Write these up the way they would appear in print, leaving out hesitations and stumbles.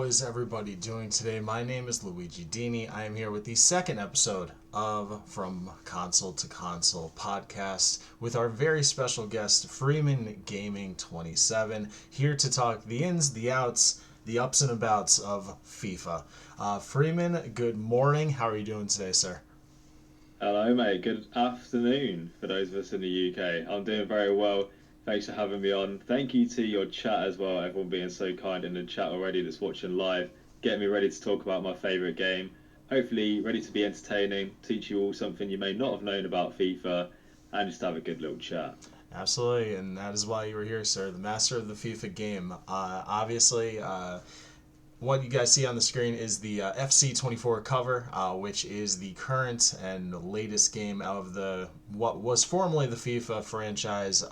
How is everybody doing today? My name is LuigiDini. I am here with the second episode of From Console to Console podcast with our very special guest, FreemanGaming 27, here to talk the ins, the outs, the ups and abouts of FIFA. Freeman, good morning. How are you doing today, sir? Hello, mate. Good afternoon for those of us in the UK. I'm doing very well. Thanks for having me on. Thank you to your chat as well, everyone being so kind in the chat already that's watching live, getting me ready to talk about my favourite game. Hopefully, ready to be entertaining, teach you all something you may not have known about FIFA, and just have a good little chat. Absolutely, and that is why you were here, sir. The master of the FIFA game. What you guys see on the screen is the FC24 cover, which is the current and latest game of the what was formerly the FIFA franchise,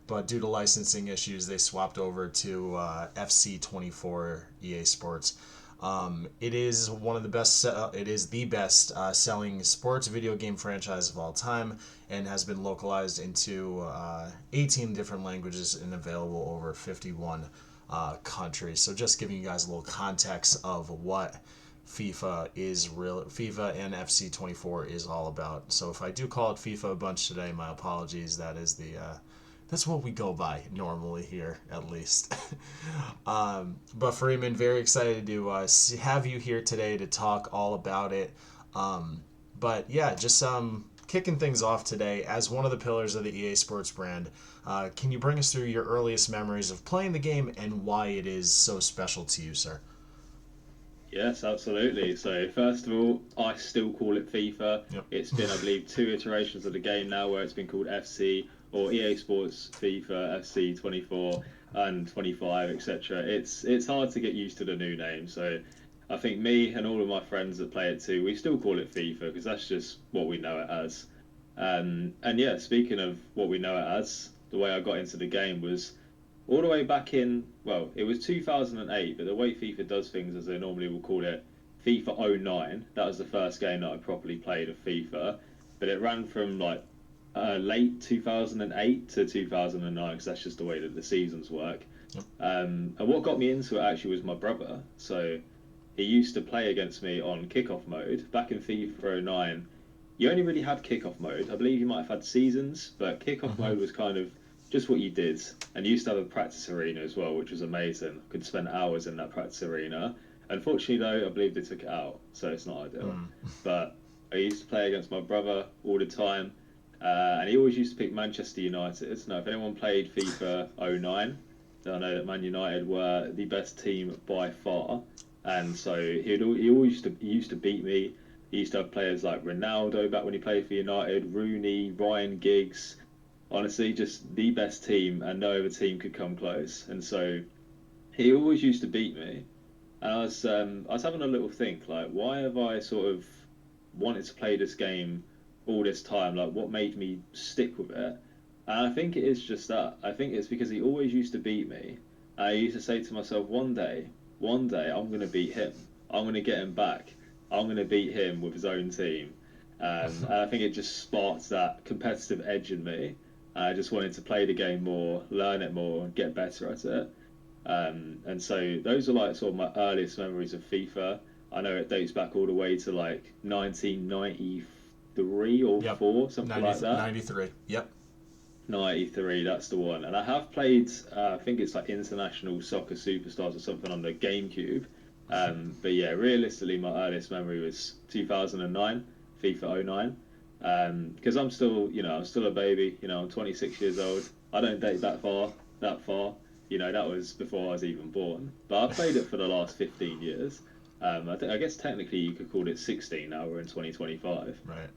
but due to licensing issues, they swapped over to FC24 EASports. It is one of the best. It is the best selling sports video game franchise of all time, and has been localized into 18 different languages and available over 51 countries. So just giving you guys a little context of what FIFA and FC24 is all about. So if I do call it FIFA a bunch today, my apologies. That's what we go by normally here, at least. But Freeman, very excited to have you here today to talk all about it. But yeah, just kicking things off today as one of the pillars of the EA Sports brand. Can you bring us through your earliest memories of playing the game and why it is so special to you, sir? Yes, absolutely. So, first of all, I still call it FIFA. Yep. It's been, I believe, two iterations of the game now where it's been called FC or EA Sports FIFA FC 24 and 25, etc. It's hard to get used to the new name. So, I think me and all of my friends that play it too, we still call it FIFA because that's just what we know it as. And yeah, speaking of what we know it as, the way I got into the game was all the way back in, well, it was 2008, but the way FIFA does things, as they normally will call it, FIFA '09. That was the first game that I properly played of FIFA, but it ran from like late 2008 to 2009 because that's just the way that the seasons work. Yep. And what got me into it actually was my brother. So he used to play against me on kickoff mode back in FIFA '09. You only really had kickoff mode. I believe you might have had seasons, but kickoff mode was kind of just what you did. And you used to have a practice arena as well, which was amazing. Could spend hours in that practice arena. Unfortunately, though, I believe they took it out, so it's not ideal. But I used to play against my brother all the time, and he always used to pick Manchester United. Now, if anyone played FIFA '09, then I know that Man United were the best team by far. And so he used to beat me. He used to have players like Ronaldo back when he played for United, Rooney, Ryan Giggs. Honestly, just the best team, and no other team could come close. And so he always used to beat me. And I was having a little think, like, why have I sort of wanted to play this game all this time? Like, what made me stick with it? And I think it is just that. I think it's because he always used to beat me. And I used to say to myself, one day, I'm going to beat him. I'm going to get him back. I'm going to beat him with his own team. And I think it just sparked that competitive edge in me. I just wanted to play the game more, learn it more, and get better at it. And so those are like sort of my earliest memories of FIFA. I know it dates back all the way to like 1993 or Yep. 4, something like that. 93. Yep. 93, that's the one. And I have played, I think it's like International Soccer Superstars or something on the GameCube. But yeah, realistically, my earliest memory was 2009, FIFA '09. Because I'm still a baby. I'm 26 years old. I don't date that far. That was before I was even born. But I've played it for the last 15 years. I guess technically you could call it 16 now. We're in 2025. Right.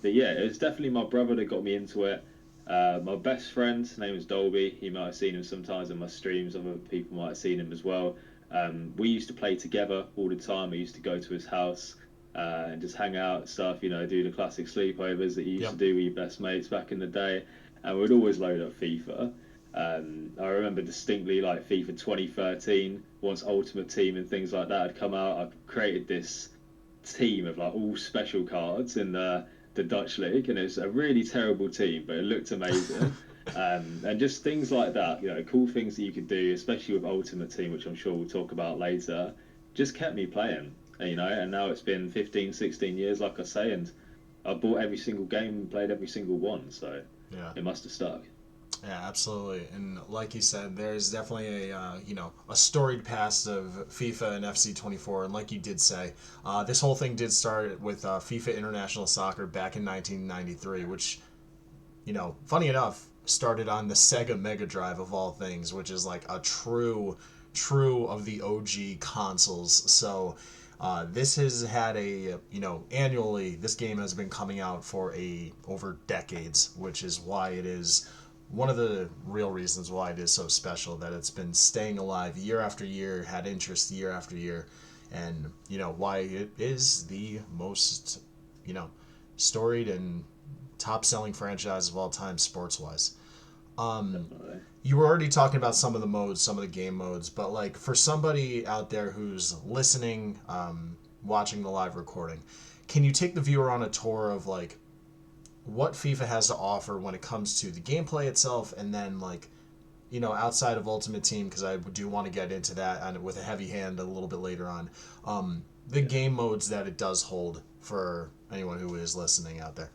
But yeah, it was definitely my brother that got me into it. My best friend, his name is Dolby. You might have seen him sometimes in my streams. Other people might have seen him as well. We used to play together all the time. I used to go to his house and just hang out and stuff, do the classic sleepovers that you used to do with your best mates back in the day. And we'd always load up FIFA. I remember distinctly like FIFA 2013, once Ultimate Team and things like that had come out, I created this team of like all special cards in the Dutch league, and it was a really terrible team, but it looked amazing. And just things like that, cool things that you could do, especially with Ultimate Team, which I'm sure we'll talk about later, just kept me playing, and now it's been 15, 16 years, like I say, and I bought every single game and played every single one, so Yeah. it must have stuck. Yeah, absolutely. And like you said, there's definitely a storied past of FIFA and FC24. And like you did say, this whole thing did start with FIFA International Soccer back in 1993, which, funny enough, started on the Sega Mega Drive of all things, which is like a true of the OG consoles. So this has had annually, this game has been coming out for over decades, which is why it is one of the real reasons why it is so special, that it's been staying alive year after year, had interest year after year, and why it is the most storied and top selling franchise of all time, sports wise. Definitely. You were already talking about some of the modes, some of the game modes, but like for somebody out there who's listening, watching the live recording, can you take the viewer on a tour of like what FIFA has to offer when it comes to the gameplay itself, and then like outside of Ultimate Team, because I do want to get into that and with a heavy hand a little bit later on, the game modes that it does hold for anyone who is listening out there.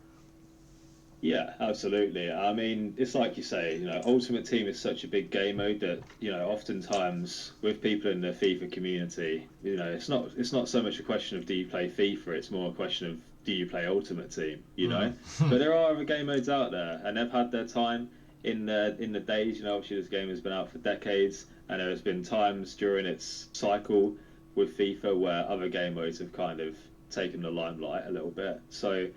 Yeah, absolutely. I mean, it's like you say, Ultimate Team is such a big game mode that, oftentimes with people in the FIFA community, it's not so much a question of do you play FIFA, it's more a question of do you play Ultimate Team. Mm-hmm. But there are other game modes out there and they've had their time in the days, obviously this game has been out for decades and there has been times during its cycle with FIFA where other game modes have kind of taken the limelight a little bit. So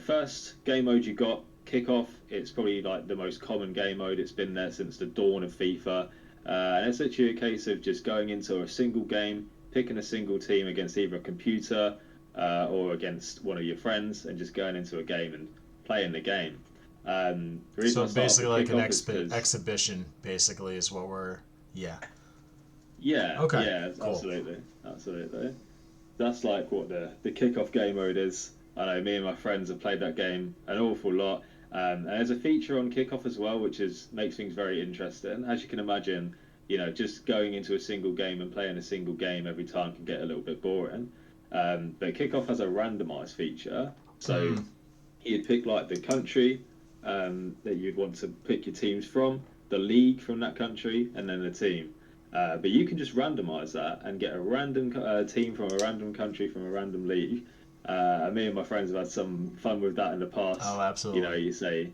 first game mode you got, Kickoff. It's probably like the most common game mode. It's been there since the dawn of FIFA. And it's literally a case of just going into a single game, picking a single team against either a computer or against one of your friends, and just going into a game and playing the game. The reason So I started basically, with like an Kickoff is because, exhibition, basically, is what we're. Yeah. yeah, Okay. yeah, Cool. absolutely, absolutely. That's like what the kickoff game mode is. I know me and my friends have played that game an awful lot. And there's a feature on kickoff as well, which is makes things very interesting. As you can imagine, just going into a single game and playing a single game every time can get a little bit boring. But kickoff has a randomized feature, so Mm. you'd pick like the country that you'd want to pick your teams from, the league from that country, and then the team. But you can just randomize that and get a random team from a random country from a random league. Me and my friends have had some fun with that in the past. Oh, absolutely. You say,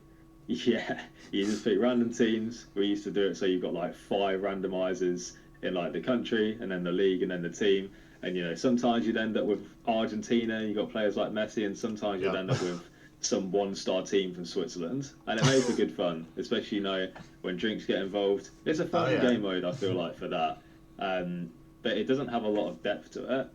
yeah, you just pick random teams. We used to do it so you've got like five randomizers in like the country and then the league and then the team. And sometimes you'd end up with Argentina. You got players like Messi, and sometimes you'd Yep. end up with some one-star team from Switzerland. And it made for good fun, especially when drinks get involved. It's a Oh fun yeah. game mode, I feel like, for that. But it doesn't have a lot of depth to it.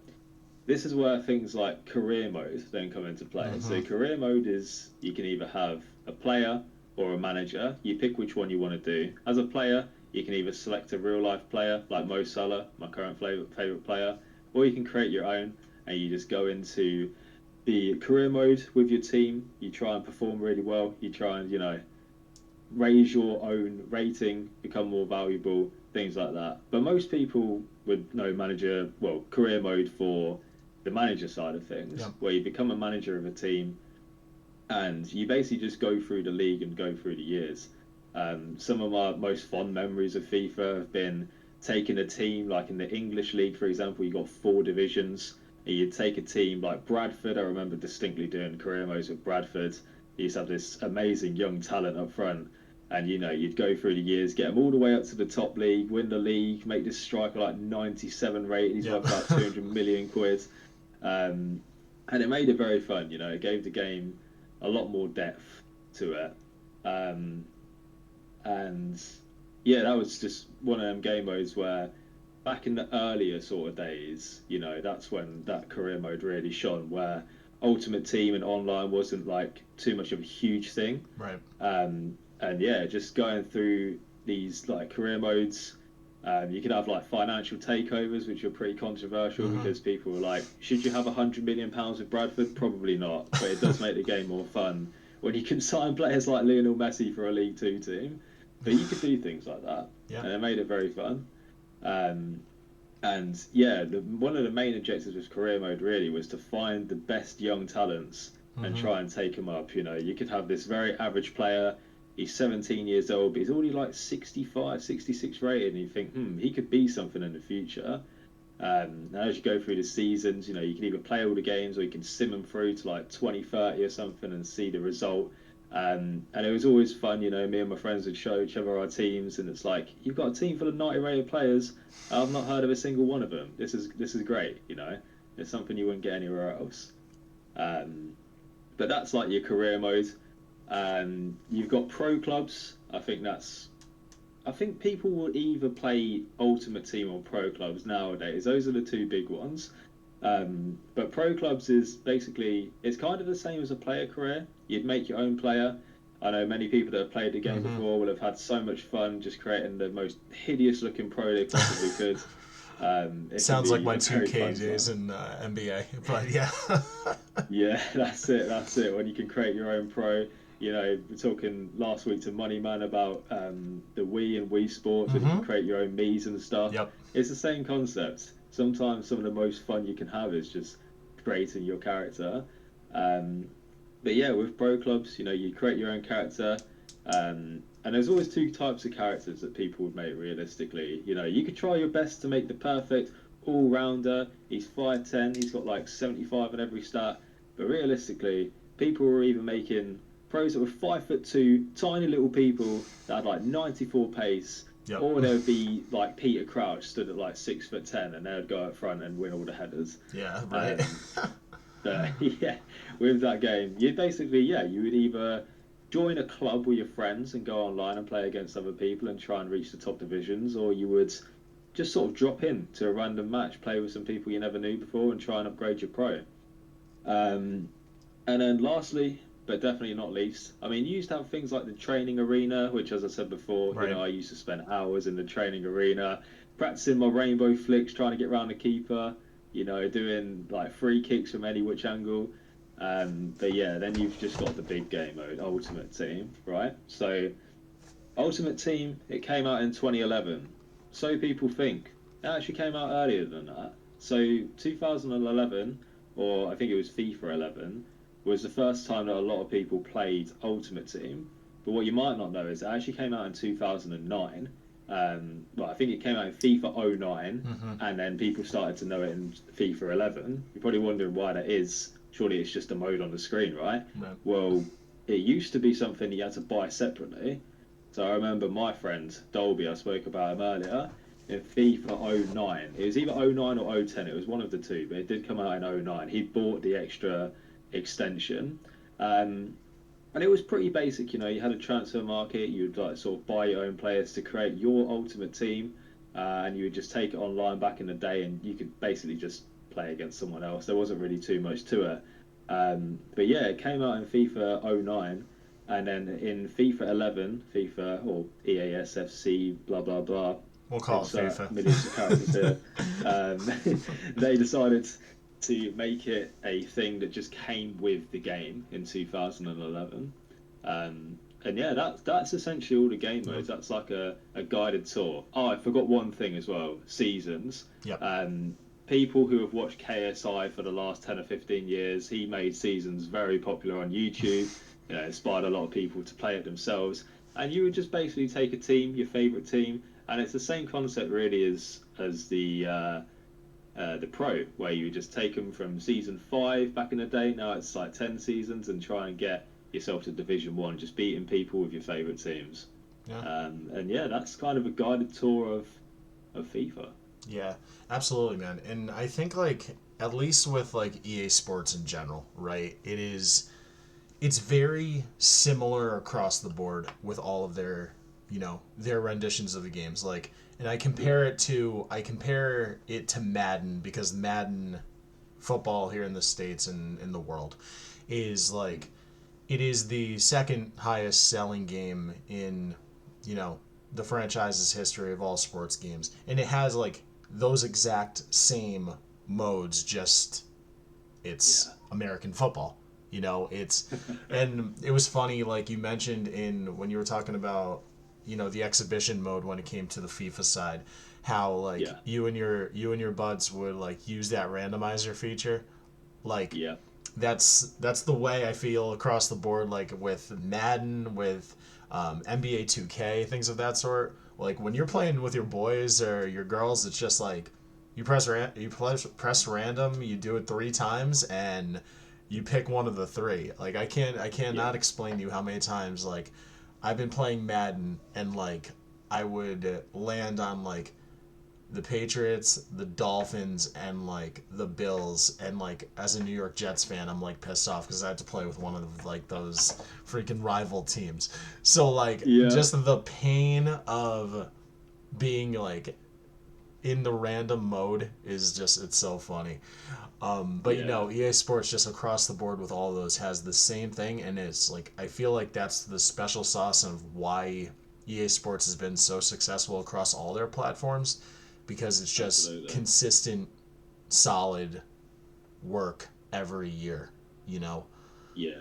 This is where things like career mode then come into play. Mm-hmm. So career mode is you can either have a player or a manager. You pick which one you want to do. As a player, you can either select a real life player like Mo Salah, my current favorite player, or you can create your own and you just go into the career mode with your team. You try and perform really well. You try and raise your own rating, become more valuable, things like that. But most people would know career mode for the manager side of things, Yep. where you become a manager of a team and you basically just go through the league and go through the years. Some of my most fond memories of FIFA have been taking a team, like in the English league, for example, you got four divisions. And you'd take a team like Bradford. I remember distinctly doing career modes with Bradford. You used to have this amazing young talent up front, and you'd go through the years, get them all the way up to the top league, win the league, make this striker like 97 rated. He's Yep. worth about 200 million quid. Um, and it made it very fun. It gave the game a lot more depth to it. Um, and yeah, that was just one of them game modes where back in the earlier sort of days, that's when that career mode really shone, where Ultimate Team and online wasn't like too much of a huge thing. Right. And yeah, just going through these like career modes, you could have like financial takeovers, which are pretty controversial Mm-hmm. because people were like, should you have £100 million with Bradford? Probably not, but it does make the game more fun when you can sign players like Lionel Messi for a League Two team. But you could do things like that, Yeah. and it made it very fun. Um, and yeah, one of the main objectives with career mode really was to find the best young talents and try and take them up. You know, you could have this very average player. He's 17 years old, but he's already like 65, 66 rated, and you think, he could be something in the future. And as you go through the seasons, you know, you can either play all the games or you can sim them through to like 2030 or something and see the result. And it was always fun, you know, me and my friends would show each other our teams, and it's like, you've got a team full of 90 rated players. I've not heard of a single one of them. This is great, you know. It's something you wouldn't get anywhere else. But that's like your career mode. You've got pro clubs. I think people will either play Ultimate Team or Pro Clubs nowadays. Those are the two big ones. But Pro Clubs is basically, it's kind of the same as a player career. You'd make your own player. I know many people that have played the game before will have had so much fun just creating the most hideous looking pro they possibly could. Sounds like my 2K days in NBA, but yeah. Yeah, that's it. When you can create your own pro. You know, we're talking last week to Moneyman about the Wii and EASports, and you can create your own Miis and stuff. Yep. It's the same concept. Sometimes some of the most fun you can have is just creating your character. But yeah, with pro clubs, you know, you create your own character. And there's always two types of characters that people would make realistically. You know, you could try your best to make the perfect all-rounder. He's 5'10", he's got like 75 in every stat. But realistically, people were either making pros that were 5'2", tiny little people that had like 94 pace, or there would be like Peter Crouch stood at like 6'10", and they would go up front and win all the headers. Yeah, right. But yeah, with that game, you basically you would either join a club with your friends and go online and play against other people and try and reach the top divisions, or you would just sort of drop in to a random match, play with some people you never knew before, and try and upgrade your pro. And then lastly, but definitely not least, I mean, you used to have things like the training arena, which, as I said before, you know, I used to spend hours in the training arena practicing my rainbow flicks, trying to get around the keeper, you know, doing like free kicks from any which angle. But yeah, then you've just got the big game mode, Ultimate Team, right? So Ultimate Team, it came out in 2011. So people think. It actually came out earlier than that. So 2011, or I think it was FIFA 11, was the first time that a lot of people played Ultimate Team. But what you might not know is it actually came out in 2009. Well, I think it came out in FIFA 09, and then people started to know it in FIFA 11. You're probably wondering why that is. Surely it's just a mode on the screen, right? No. Well, it used to be something you had to buy separately. So I remember my friend, Dolby, I spoke about him earlier, in FIFA 09. It was either 09 or 010, it was one of the two, but it did come out in 09. He bought the extra extension. And it was pretty basic, you know, you had a transfer market, you'd like sort of buy your own players to create your ultimate team, and you would just take it online back in the day, and you could basically just play against someone else. There wasn't really too much to it. But yeah, it came out in FIFA 09, and then in FIFA 11, FIFA or EASFC, blah blah blah. We'll call it FIFA. Millions of characters here. They decided to make it a thing that just came with the game in 2011. And yeah, that's essentially all the game modes. That's like a guided tour. Oh, I forgot one thing as well, seasons. Yep. People who have watched KSI for the last 10 or 15 years, he made seasons very popular on YouTube. You know, inspired a lot of people to play it themselves. And you would just basically take a team, your favourite team, and it's the same concept really as the pro, where you just take them from season 5 back in the day. Now it's like 10 seasons, and try and get yourself to Division 1, just beating people with your favourite teams. Yeah. And yeah, that's kind of a guided tour of FIFA. Yeah, absolutely, man. And I think, like, at least with like EA Sports in general, right? It's very similar across the board with all of their, you know, their renditions of the games. Like, and I compare it to Madden, because Madden football here in the States and in the world is like, it is the second highest selling game in, you know, the franchise's history of all sports games. And it has like those exact same modes, just it's American football. And it was funny, like you mentioned when you were talking about, the exhibition mode when it came to the FIFA side, how like Yeah. you and your buds would like use that randomizer feature, like Yeah. that's the way I feel across the board, like with Madden, with NBA 2K, things of that sort. Like when you're playing with your boys or your girls, it's just like you press random, you do it 3 times, and you pick one of the three. Like I Yeah. cannot explain to you how many times like I've been playing Madden and like I would land on like the Patriots, the Dolphins, and like the Bills. And like as a New York Jets fan, I'm like pissed off because I had to play with one of like those freaking rival teams. So like Yeah. just the pain of being like in the random mode is just, it's so funny. But Yeah. EA Sports just across the board with all of those has the same thing, and it's like I feel like that's the special sauce of why EA Sports has been so successful across all their platforms, because it's just Absolutely. consistent, solid work every year, you know. Yeah.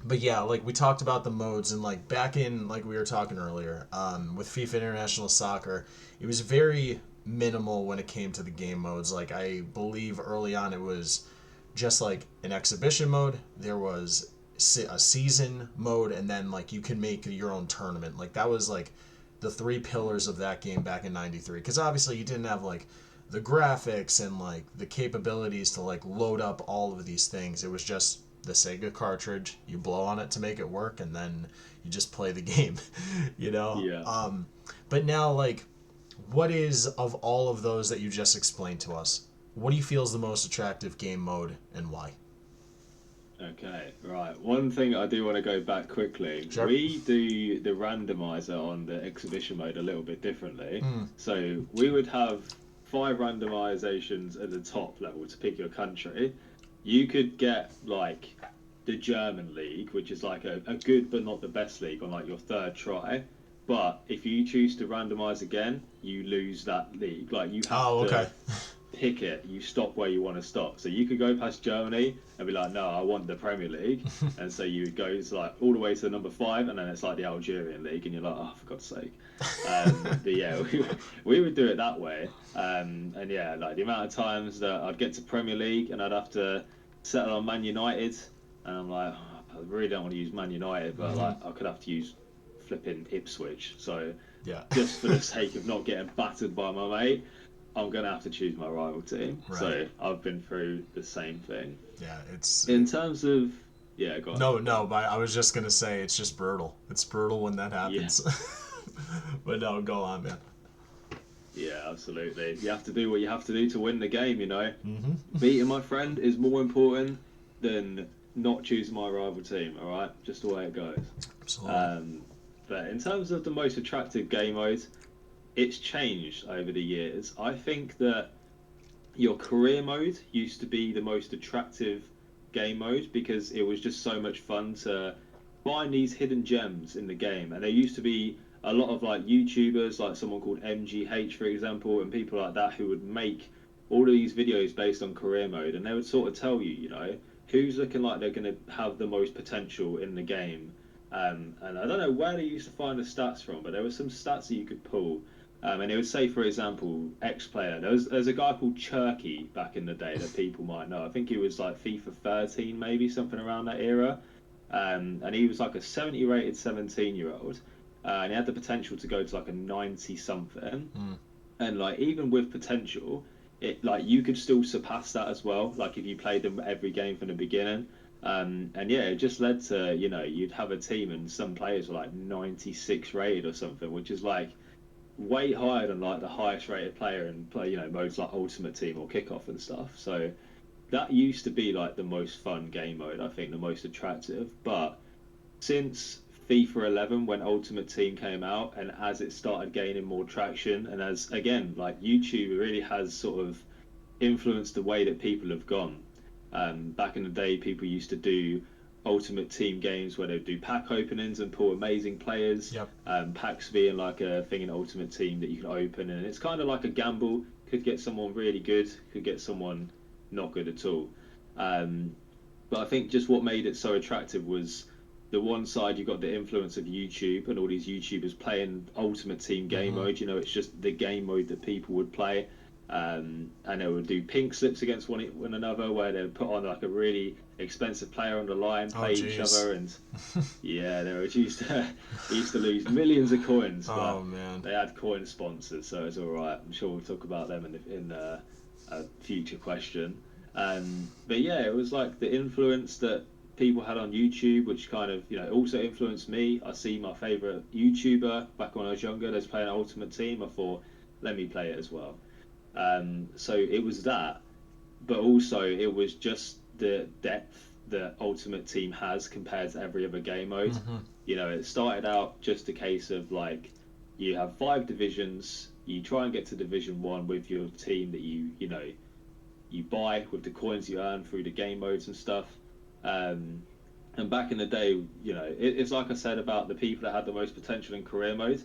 But yeah, like we talked about the modes, and like back in, like we were talking earlier, with FIFA International Soccer, it was very minimal when it came to the game modes. Like I believe early on it was just like an exhibition mode. There was a season mode, and then like you can make your own tournament. Like that was like the three pillars of that game back in '93. Because obviously you didn't have like the graphics and like the capabilities to like load up all of these things. It was just the Sega cartridge. You blow on it to make it work, and then you just play the game, you know. Yeah. But now, like, what is of all of those that you just explained to us? What do you feel is the most attractive game mode, and why? Okay, right. One thing I do want to go back quickly. Sure. We do the randomizer on the exhibition mode a little bit differently. Hmm. So we would have 5 randomizations at the top level to pick your country. You could get like the German league, which is like a good but not the best league on like your third try. But if you choose to randomize again, you lose that league. Like you have Oh, okay. to pick it, you stop where you want to stop. So you could go past Germany and be like, no, I want the Premier League. And so you would go to like all the way to the number 5, and then it's like the Algerian League, and you're like, oh, for God's sake. But yeah, we would do it that way. And yeah, like the amount of times that I'd get to Premier League and I'd have to settle on Man United, and I'm like, oh, I really don't want to use Man United, but Hmm. like I could have to use flipping Ipswich. So Yeah. just for the sake of not getting battered by my mate, I'm gonna have to choose my rival team. Right. So I've been through the same thing. Yeah. It's In terms of, yeah, go on. no, no. But I was just gonna say it's just brutal. It's brutal when that Yeah, happens. But no, go on, man. yeah, absolutely. You have to do what you have to do to win the game. Hmm. Beating my friend is more important than not choosing my rival team. All right, just the way it goes. Absolutely. Um, but in terms of the most attractive game mode, it's changed over the years. I think that your career mode used to be the most attractive game mode because it was just so much fun to find these hidden gems in the game. And there used to be a lot of like YouTubers, like someone called MGH, for example, and people like that who would make all of these videos based on career mode, and they would sort of tell you, who's looking like they're going to have the most potential in the game. And I don't know where they used to find the stats from, but there were some stats that you could pull, and it would say, for example, X player. There's a guy called Churky back in the day that people might know. I think he was like FIFA 13, maybe something around that era. And he was like a 70 rated 17-year-old, and he had the potential to go to like a 90 something. Mm. And like even with potential, it like you could still surpass that as well. Like if you played them every game from the beginning. And yeah, it just led to you'd have a team and some players were like 96 rated or something, which is like way higher than like the highest rated player in play, modes like Ultimate Team or Kickoff and stuff. So that used to be like the most fun game mode, I think, the most attractive. But since FIFA 11, when Ultimate Team came out, and as it started gaining more traction, and as again, like YouTube really has sort of influenced the way that people have gone. Back in the day, people used to do Ultimate Team games where they'd do pack openings and pull amazing players. Yep. Packs being like a thing in Ultimate Team that you can open, and it's kind of like a gamble. Could get someone really good, could get someone not good at all. Um, But I think just what made it so attractive was the one side you got the influence of YouTube and all these YouTubers playing Ultimate Team game mode. You know, it's just the game mode that people would play. And they would do pink slips against one another, where they'd put on like a really expensive player on the line, play each other, and yeah, they were used to lose millions of coins. But man, they had coin sponsors, so it's all right. I'm sure we'll talk about them in a future question. But yeah, it was like the influence that people had on YouTube, which kind of also influenced me. I see my favorite YouTuber back when I was younger that's playing Ultimate Team. I thought, let me play it as well. So it was that, but also it was just the depth that Ultimate Team has compared to every other game mode. It started out just a case of like you have 5 divisions, you try and get to Division 1 with your team that you buy with the coins you earn through the game modes and stuff. And back in the day, it's like I said about the people that had the most potential in career mode.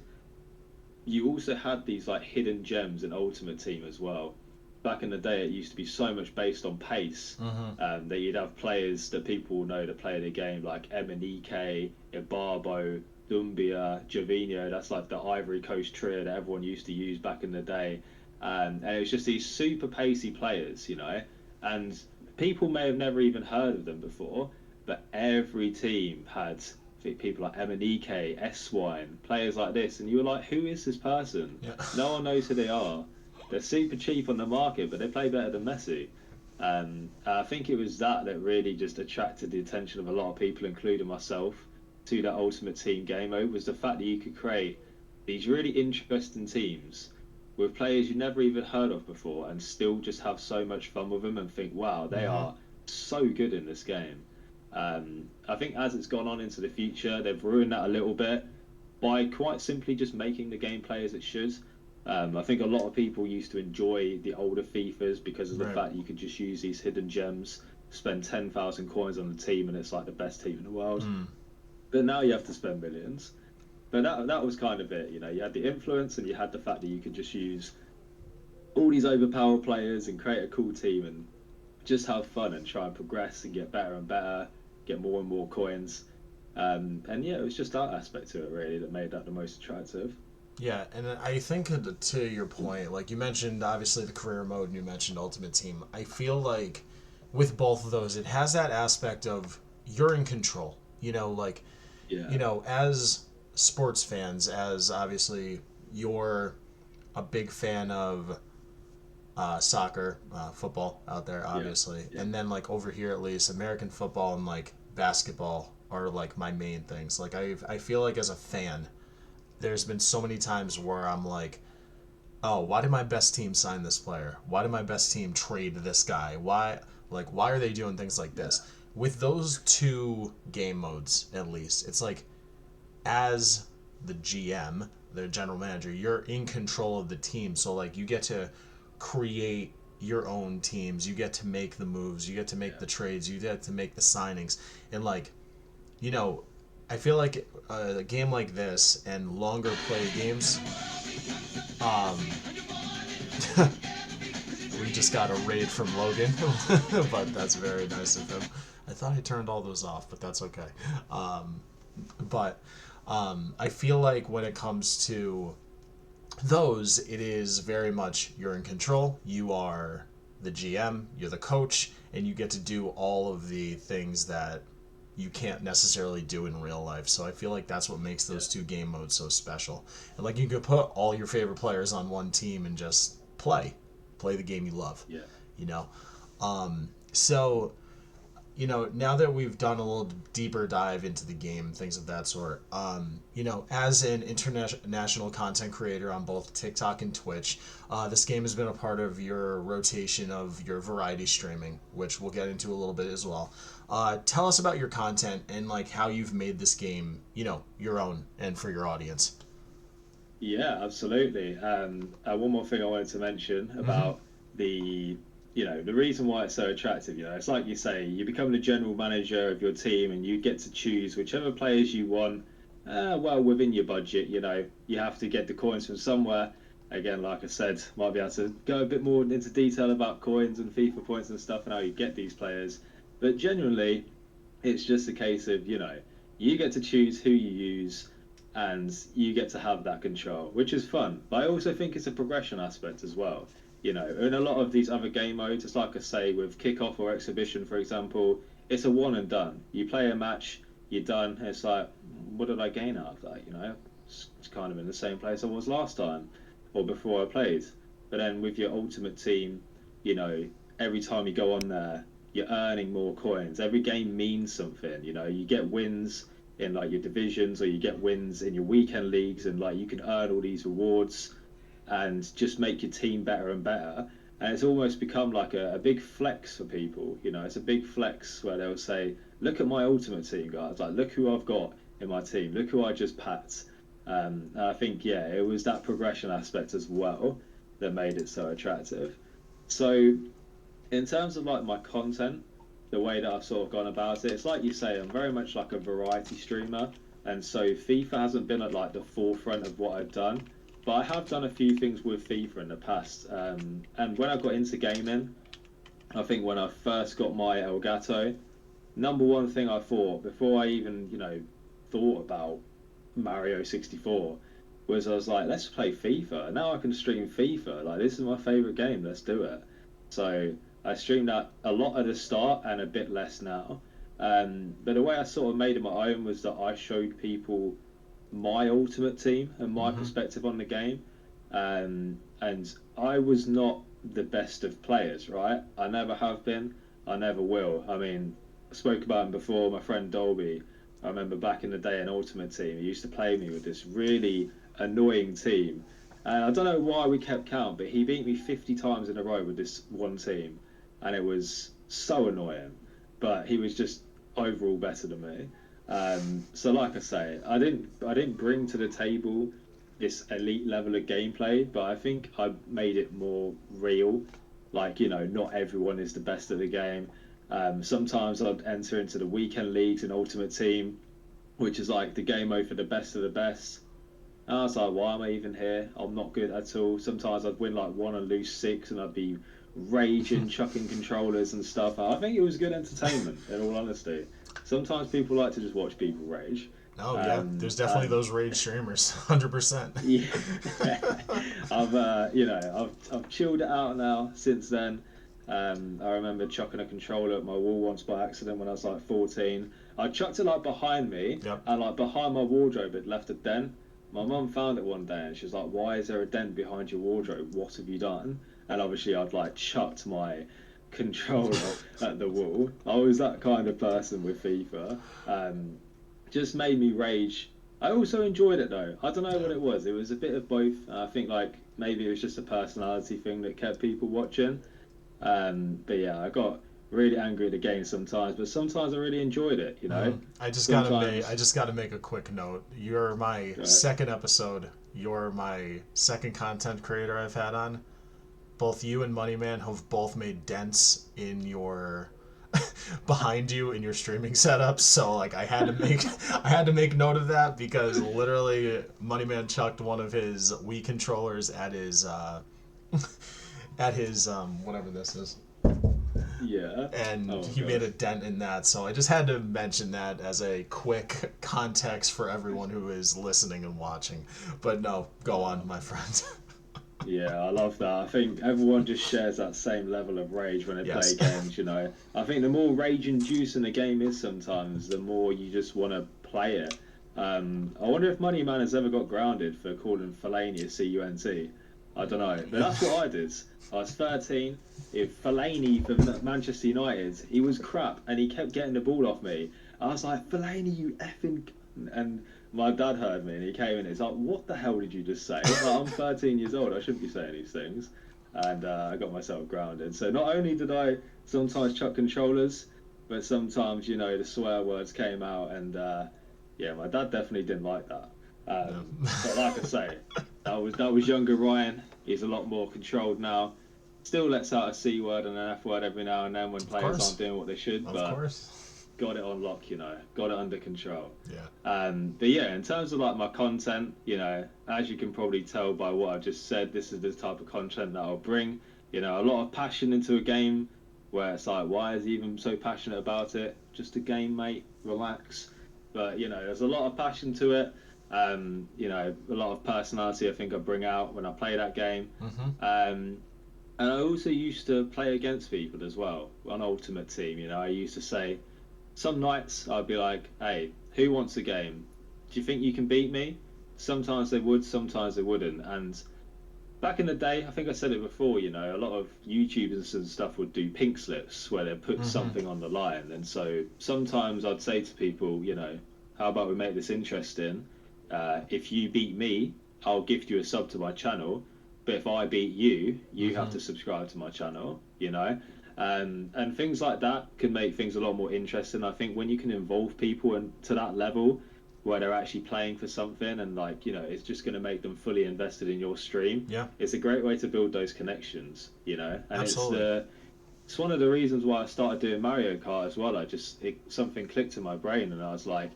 You also had these like hidden gems in Ultimate Team as well. Back in the day, it used to be so much based on pace that you'd have players that people know that play the game like Emenike, Ibarbo, Dumbia, Javinho. That's like the Ivory Coast trio that everyone used to use back in the day. And it was just these super pacey players, and people may have never even heard of them before, but every team had people like Emenike, S-Wine, players like this, and you were like, who is this person? Yeah. No one knows who they are. They're super cheap on the market, but they play better than Messi. I think it was that really just attracted the attention of a lot of people, including myself, to that Ultimate Team game mode, was the fact that you could create these really interesting teams with players you never even heard of before and still just have so much fun with them and think, wow, they are so good in this game. I think as it's gone on into the future, they've ruined that a little bit by quite simply just making the gameplay as it should. I think a lot of people used to enjoy the older FIFAs because of the fact you could just use these hidden gems, spend 10,000 coins on the team, and it's like the best team in the world. But now you have to spend millions. But that was kind of it. You had the influence and you had the fact that you could just use all these overpowered players and create a cool team and just have fun and try and progress and get better and better, get more and more coins. And yeah, it was just that aspect to it really that made that the most attractive. Yeah, and I think to your point, like you mentioned, obviously the career mode, and you mentioned Ultimate Team. I feel like with both of those, it has that aspect of you're in control. As sports fans, as obviously you're a big fan of soccer, football out there, obviously, and then like over here at least, American football and like basketball are like my main things. Like I feel like as a fan, there's been so many times where I'm like, oh, why did my best team sign this player? Why did my best team trade this guy? Why are they doing things like this? With those two game modes, at least, it's like, as the GM, the general manager, you're in control of the team. So like you get to create your own teams. You get to make the moves. You get to make the trades. You get to make the signings. And like, I feel like a game like this and longer play games, we just got a raid from Logan, but that's very nice of him. I thought I turned all those off, but that's okay. But I feel like when it comes to those, it is very much you're in control. You are the GM, you're the coach, and you get to do all of the things that you can't necessarily do in real life. So I feel like that's what makes those two game modes so special. And like you could put all your favorite players on one team and just play the game you love. So now that we've done a little deeper dive into the game, things of that sort, as an international content creator on both TikTok and Twitch, this game has been a part of your rotation of your variety streaming, which we'll get into a little bit as well. Tell us about your content and like how you've made this game, your own and for your audience. Yeah, absolutely. One more thing I wanted to mention about the reason why it's so attractive, it's like you say, you become the general manager of your team and you get to choose whichever players you want, within your budget, you have to get the coins from somewhere. Again, like I said, might be able to go a bit more into detail about coins and FIFA points and stuff and how you get these players. But genuinely, it's just a case of, you get to choose who you use and you get to have that control, which is fun. But I also think it's a progression aspect as well. In a lot of these other game modes, it's like I say with kickoff or exhibition, for example, it's a one and done. You play a match, you're done. It's like, what did I gain out of that? It's kind of in the same place I was last time or before I played. But then with your ultimate team, every time you go on there, you're earning more coins. Every game means something. You get wins in like your divisions, or you get wins in your weekend leagues, and like you can earn all these rewards and just make your team better and better. And it's almost become like a big flex for people. It's a big flex where they'll say, "Look at my ultimate team, guys! Like, look who I've got in my team. Look who I just packed." And I think, yeah, it was that progression aspect as well that made it so attractive. So in terms of like my content, the way that I've sort of gone about it, it's like you say, I'm very much like a variety streamer, and so FIFA hasn't been at like the forefront of what I've done, but I have done a few things with FIFA in the past. And when I got into gaming, I think when I first got my Elgato, number one thing I thought before I even thought about Mario 64 was I was like, let's play FIFA. Now I can stream FIFA. Like, this is my favorite game. Let's do it. So I streamed that a lot at the start and a bit less now. But the way I sort of made it my own was that I showed people my ultimate team and my perspective on the game. And I was not the best of players, right? I never have been. I never will. I mean, I spoke about him before, my friend Dolby. I remember back in the day in Ultimate Team, he used to play me with this really annoying team. And I don't know why we kept count, but he beat me 50 times in a row with this one team. And it was so annoying. But he was just overall better than me. So like I say, I didn't bring to the table this elite level of gameplay, but I think I made it more real. Like, not everyone is the best at the game. Sometimes I'd enter into the weekend leagues in Ultimate Team, which is like the game mode for the best of the best. And I was like, why am I even here? I'm not good at all. Sometimes I'd win like 1 and lose 6, and I'd be raging, chucking controllers and stuff. I think it was good entertainment, in all honesty. Sometimes people like to just watch people rage. Oh yeah, there's definitely those rage streamers, 100%. Yeah, I've chilled it out now since then. I remember chucking a controller at my wall once by accident when I was like 14. I chucked it like behind me, Yep. and like behind my wardrobe it left a dent. My mum found it one day and she was like, "Why is there a dent behind your wardrobe? What have you done?" And obviously I'd like chucked my controller at the wall. I was that kind of person with FIFA. Just made me rage. I also enjoyed it though. I don't know what it was. It was a bit of both. I think like maybe it was just a personality thing that kept people watching. But yeah, I got really angry at the game sometimes, but sometimes I really enjoyed it. I just Sometimes. gotta make a quick note. You're my second episode. You're my second content creator I've had on. Both you and Moneyman have both made dents in your behind you in your streaming setup. So like I had to make note of that because literally Moneyman chucked one of his Wii controllers at his whatever this is. Yeah. And Oh he made a dent in that, so I just had to mention that as a quick context for everyone who is listening and watching. But no, go on, my friend. Yeah, I love that. I think everyone just shares that same level of rage when they Yes. play games, I think the more rage-inducing a game is sometimes, the more you just want to play it. I wonder if Moneyman has ever got grounded for calling Fellaini a C-U-N-T. I don't know, but that's what I did. I was 13. If Fellaini for Manchester United, he was crap, and he kept getting the ball off me. I was like, Fellaini, you effing... And my dad heard me, and he came in, and he's like, what the hell did you just say? Like, I'm 13 years old, I shouldn't be saying these things. And I got myself grounded. So not only did I sometimes chuck controllers, but sometimes, the swear words came out, and yeah, my dad definitely didn't like that. But like I say, that was younger Ryan. He's a lot more controlled now. Still lets out a C word and an F word every now and then when players aren't doing what they should, Of course. got it on lock, got it under control. Yeah. But yeah, in terms of like my content, as you can probably tell by what I just said, this is the type of content that I'll bring. A lot of passion into a game, where it's like, why is he even so passionate about it? Just a game, mate. Relax. But there's a lot of passion to it. A lot of personality I think I bring out when I play that game. Mm-hmm. And I also used to play against people as well on Ultimate Team. I used to say some nights I'd be like, "Hey, who wants a game? Do you think you can beat me?" Sometimes they would, sometimes they wouldn't. And back in the day, I think I said it before, a lot of YouTubers and stuff would do pink slips where they put Mm-hmm. something on the line. And so sometimes I'd say to people, how about we make this interesting? If you beat me, I'll gift you a sub to my channel. But if I beat you, you have Mm-hmm. to subscribe to my channel. And things like that can make things a lot more interesting. I think when you can involve people to that level, where they're actually playing for something and it's just going to make them fully invested in your stream, Yeah. it's a great way to build those connections. And Absolutely. it's one of the reasons why I started doing Mario Kart as well. Something clicked in my brain and I was like,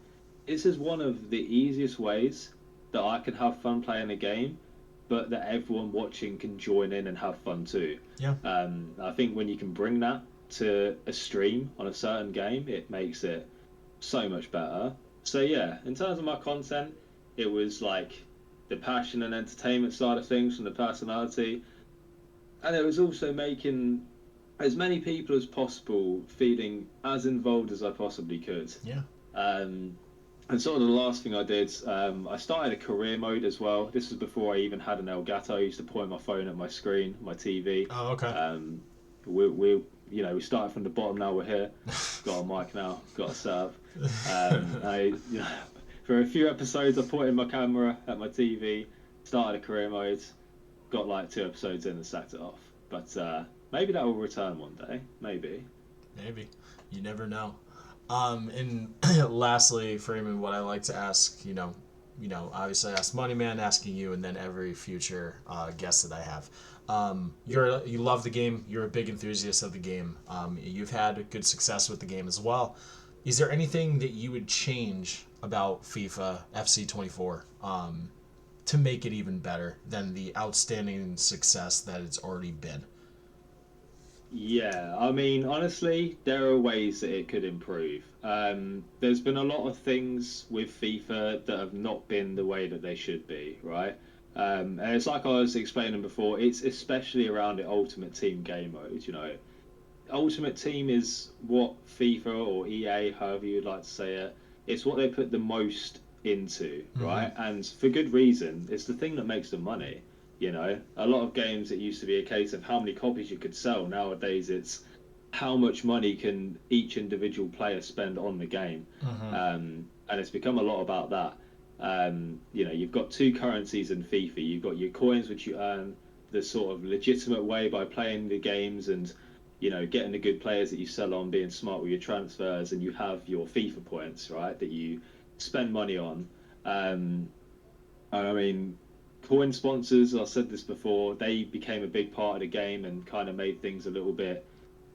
this is one of the easiest ways that I can have fun playing a game, but that everyone watching can join in and have fun too. Yeah. I think when you can bring that to a stream on a certain game, it makes it so much better. So yeah, in terms of my content, it was like the passion and entertainment side of things from the personality, and it was also making as many people as possible feeling as involved as I possibly could. Yeah. Um, and sort of the last thing I did, I started a career mode as well. This was before I even had an Elgato. I used to point my phone at my screen, my TV. Oh, okay. Um, we started from the bottom. Now we're here. Got a mic now. Got a serve. For a few episodes, I pointed my camera at my TV, started a career mode, got like 2 episodes in and sacked it off. But maybe that will return one day. Maybe. Maybe. You never know. And lastly, Freeman, what I like to ask, obviously I ask Moneyman, asking you, and then every future guest that I have. You love the game. You're a big enthusiast of the game. You've had good success with the game as well. Is there anything that you would change about FIFA FC 24 to make it even better than the outstanding success that it's already been? Yeah, I mean, honestly, there are ways that it could improve. There's been a lot of things with FIFA that have not been the way that they should be, right? And it's like I was explaining before, it's especially around the Ultimate Team game mode. Ultimate Team is what FIFA or EA, however you'd like to say it, it's what they put the most into, Mm-hmm. right? And for good reason. It's the thing that makes them money. A lot of games, it used to be a case of how many copies you could sell. Nowadays, it's how much money can each individual player spend on the game. Mm-hmm. And it's become a lot about that. You've got two currencies in FIFA. You've got your coins, which you earn the sort of legitimate way by playing the games and getting the good players that you sell on, being smart with your transfers, and you have your FIFA points, right, that you spend money on. And I mean, coin sponsors, I said this before, they became a big part of the game and kind of made things a little bit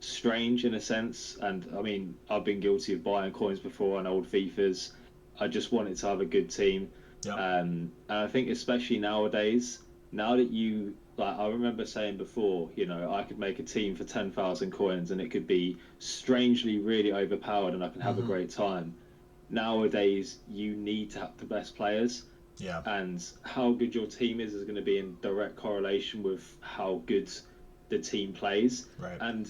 strange in a sense. And I mean, I've been guilty of buying coins before on old FIFAs. I just wanted to have a good team. Yep. And I think especially nowadays, now that like I remember saying before, I could make a team for 10,000 coins and it could be strangely really overpowered and I can have a Mm-hmm. great time. Nowadays, you need to have the best players, Yeah. and how good your team is going to be in direct correlation with how good the team plays. Right. And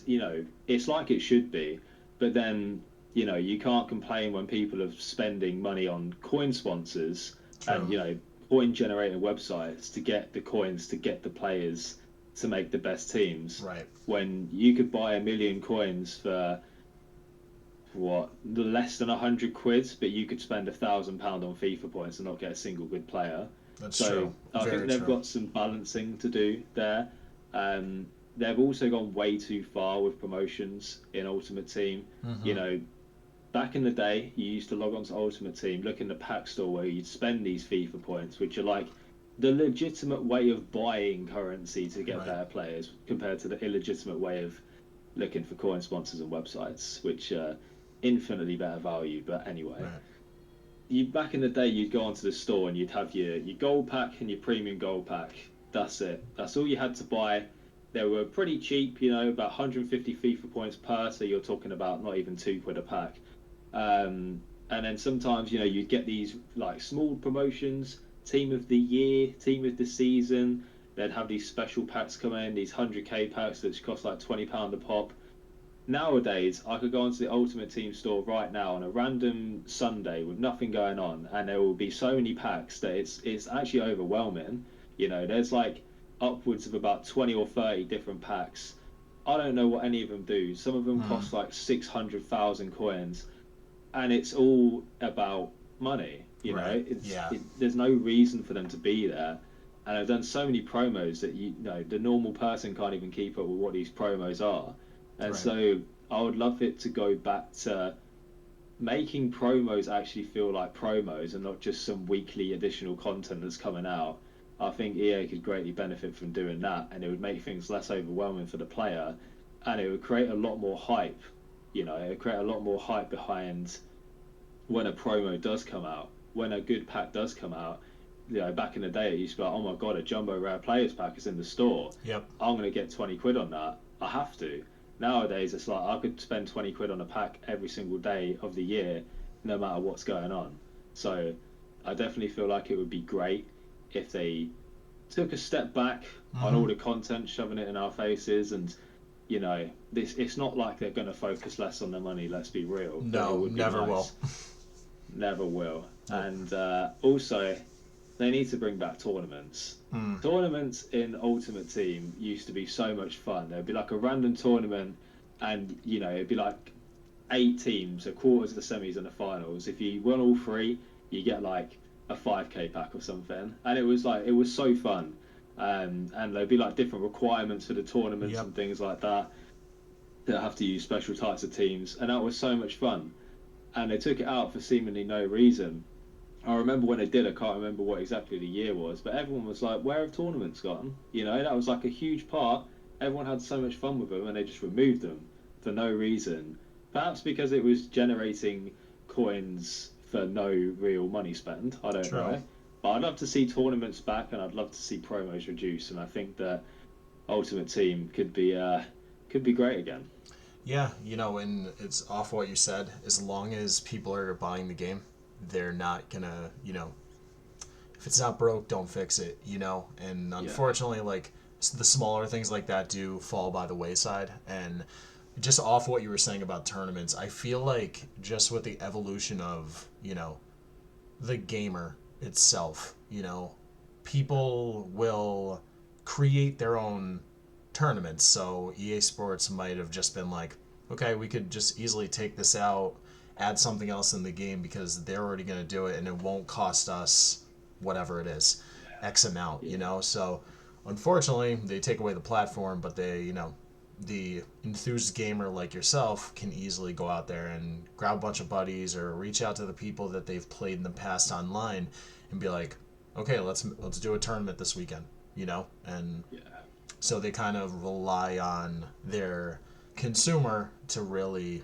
it's like it should be, but then you can't complain when people are spending money on coin sponsors and True. coin generating websites to get the coins to get the players to make the best teams, Right. when you could buy 1 million coins for what, less than 100 quid, but you could spend £1,000 on FIFA points and not get a single good player. That's So true. I think Very they've true. got some balancing to do there. They've also gone way too far with promotions in Ultimate Team. You Mm-hmm. know, back in the day, you used to log on to Ultimate Team, look in the pack store where you'd spend these FIFA points, which are like the legitimate way of buying currency to get Right. better players, compared to the illegitimate way of looking for coin sponsors and websites, which infinitely better value. But anyway, Right. you back in the day, you'd go onto the store and you'd have your gold pack and your premium gold pack. That's it. That's all you had to buy. They were pretty cheap, you know, about 150 FIFA points per, so you're talking about not even £2 a pack. And then sometimes, you know, you'd get these like small promotions, team of the year, team of the season. They'd have these special packs come in, these 100k packs that cost like £20 a pop. Nowadays, I could go onto the Ultimate Team store right now on a random Sunday with nothing going on, and there will be so many packs that it's actually overwhelming. You know, there's like upwards of about 20 or 30 different packs. I don't know what any of them do. Some of them Mm. cost like 600,000 coins, and it's all about money. You know, Right. Yeah. there's no reason for them to be there. And I've done so many promos that you know the normal person can't even keep up with what these promos are. And Right. so I would love it to go back to making promos actually feel like promos and not just some weekly additional content that's coming out. I think EA could greatly benefit from doing that, and it would make things less overwhelming for the player, and it would create a lot more hype. You know, it would create a lot more hype behind when a promo does come out, when a good pack does come out. You know, back in the day, it used to be like, oh my god, a jumbo rare players pack is in the store. Yep. I'm gonna get 20 quid on that. I have to. Nowadays, it's like I could spend 20 quid on a pack every single day of the year, no matter what's going on. So, I definitely feel like it would be great if they took a step back on Mm-hmm. all the content, shoving it in our faces, and you know, this it's not like they're going to focus less on the money. Let's be real, but it No, would be never will. nice. Never will. Nope. And also, they need to bring back tournaments. Mm. Tournaments in Ultimate Team used to be so much fun. There'd be like a random tournament, and you know, it'd be like 8 teams, so quarters, the semis, and the finals. If you won all three, you get like a 5k pack or something, and it was so fun. And there'd be like different requirements for the tournaments Yep. and things like that. That have to use special types of teams, and that was so much fun. And they took it out for seemingly no reason. I remember when they did, I can't remember what exactly the year was, but everyone was like, where have tournaments gone? You know, that was like a huge part. Everyone had so much fun with them, and they just removed them for no reason. Perhaps because it was generating coins for no real money spent. I don't True. know. But I'd love to see tournaments back, and I'd love to see promos reduced, and I think that Ultimate Team could be great again. Yeah, and it's off what you said. As long as people are buying the game, they're not gonna, if it's not broke, don't fix it, And Yeah. unfortunately, like the smaller things like that do fall by the wayside. And just off what you were saying about tournaments, I feel like just with the evolution of, the gamer itself, people will create their own tournaments. So EA Sports might have just been like, okay, we could just easily take this out, add something else in the game because they're already going to do it and it won't cost us whatever it is, X amount. Yeah. So unfortunately, they take away the platform, but the enthused gamer like yourself can easily go out there and grab a bunch of buddies or reach out to the people that they've played in the past online and be like, okay, let's do a tournament this weekend, and Yeah. so they kind of rely on their consumer to really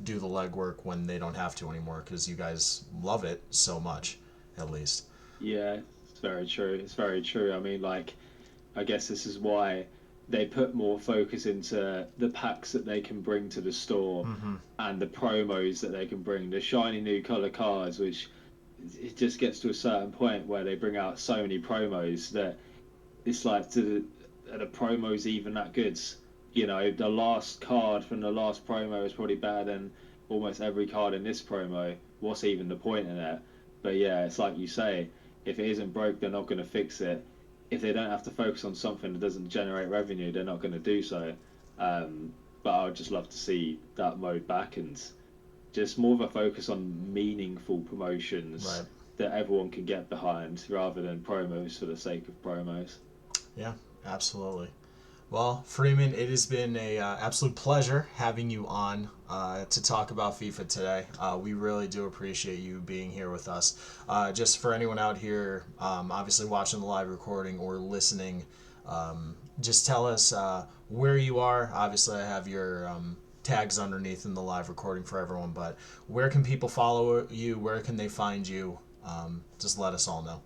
do the legwork when they don't have to anymore because you guys love it so much, at least. Yeah, it's very true. It's very true. I mean, like, I guess this is why they put more focus into the packs that they can bring to the store Mm-hmm. and the promos that they can bring, the shiny new color cards, which it just gets to a certain point where they bring out so many promos that it's like, are the promos even that good? You know, the last card from the last promo is probably better than almost every card in this promo. What's even the point in it? But yeah, it's like you say, if it isn't broke, they're not going to fix it. If they don't have to focus on something that doesn't generate revenue, they're not going to do so. Um, but I would just love to see that mode back and just more of a focus on meaningful promotions Right. that everyone can get behind rather than promos for the sake of promos. Yeah, absolutely. Well, Freeman, it has been a absolute pleasure having you on to talk about FIFA today. We really do appreciate you being here with us. Just for anyone out here, obviously watching the live recording or listening, just tell us where you are. Obviously, I have your tags underneath in the live recording for everyone, but where can people follow you? Where can they find you? Just let us all know.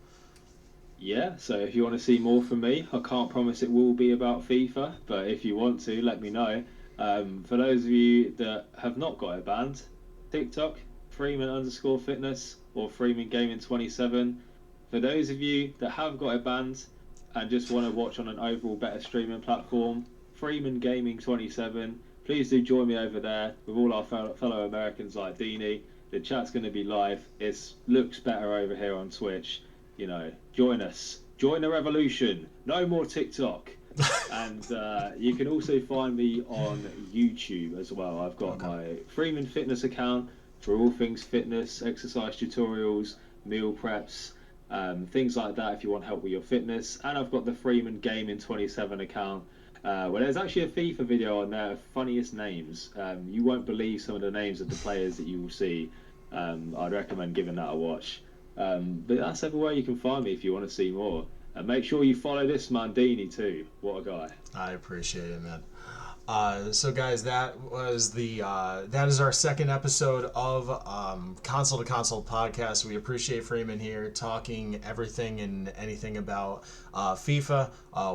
Yeah, so if you want to see more from me, I can't promise it will be about FIFA, but if you want to, let me know. For those of you that have not got it banned, TikTok, Freeman_fitness or FreemanGaming 27. For those of you that have got it banned and just want to watch on an overall better streaming platform, FreemanGaming 27. Please do join me over there with all our fellow Americans like Dini. The chat's going to be live. It looks better over here on Twitch. Join us. Join the revolution. No more TikTok. And you can also find me on YouTube as well. I've got my Freeman Fitness account for all things fitness, exercise tutorials, meal preps, things like that if you want help with your fitness. And I've got the FreemanGaming 27 account where there's actually a FIFA video on there of funniest names. You won't believe some of the names of the players that you will see. I'd recommend giving that a watch. But that's everywhere you can find me if you want to see more. And make sure you follow this man, Dini, too. What a guy. I appreciate it, man. So guys, that is our second episode of Console to Console podcast. We appreciate Freeman here talking everything and anything about FIFA.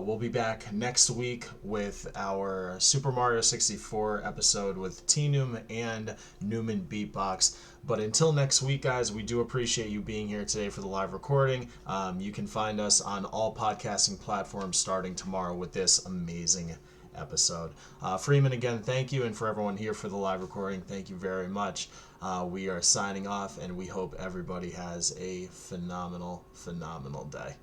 We'll be back next week with our Super Mario 64 episode with T-Noom and Newman Beatbox. But until next week, guys, we do appreciate you being here today for the live recording. You can find us on all podcasting platforms starting tomorrow with this amazing episode. Freeman, again, thank you, and for everyone here for the live recording, thank you very much. We are signing off, and we hope everybody has a phenomenal day.